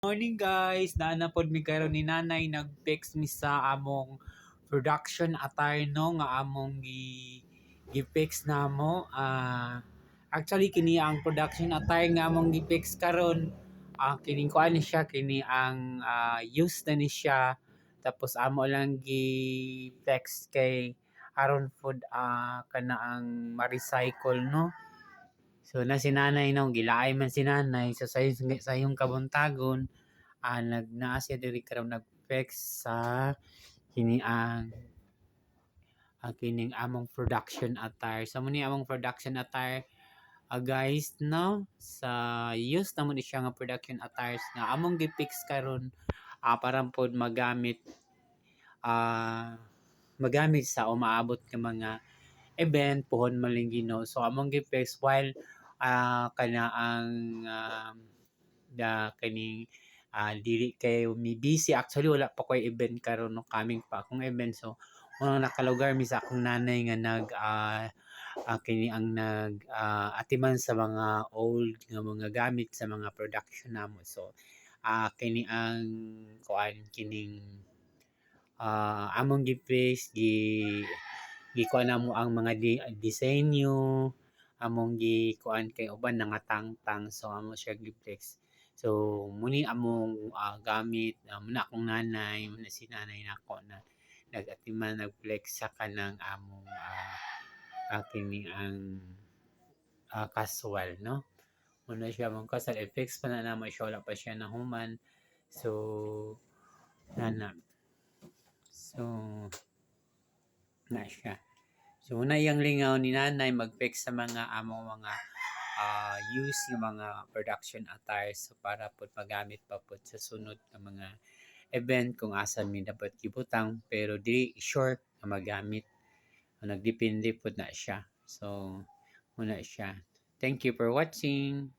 Morning guys, naana pod mi karon ni nanay nag-text mi sa among production attire no nga among gi-fix namo. Actually kini ang production attire nga among gi-fix karon. Kining kuan ni siya, kini ang use na ni siya. Tapos amo lang gi-flex kay aron food kana ang ma-recycle no. So na si nanay no, gilaay man si nanay so sa yung kabuntagon naa siya diri karon nag-flex sa kini ang kining among production attire. So muni among production attire guys no, sa use na mo ni siya nga production attires nga among gi-fix karon para pod magamit sa umaabot nga mga event puhon malingino. So among gi-fix while kana ang kaning dili kay mi busy. Actually wala pa ko'y event karon no, coming pa akong event. So unang nakalugar mi sa akong nanay nga kini ang atiman sa mga old nga mga gamit sa mga production namo. So kini ang kuan kining among gi-fix gikuan namo ang mga disenyo among gikuan kay uban nangatangtang. So amo siya gi-flex. So muni among gamit muna akong nanay, muna si nanay nako na nag-atiman nag-flex sa kanang among kini ang casual no. Muna siya mong casual i-fix pa na namo siya, wala pa siya nahuman. So nana. So na siya. So una yang lingaw ni nanay mag-fix sa mga among mga use yung mga production attires so para po magamit pa po sa sunod na mga event kung asa mi dapat gibutang pero di sure na magamit. Nagdepende po na siya. So muna siya. Thank you for watching.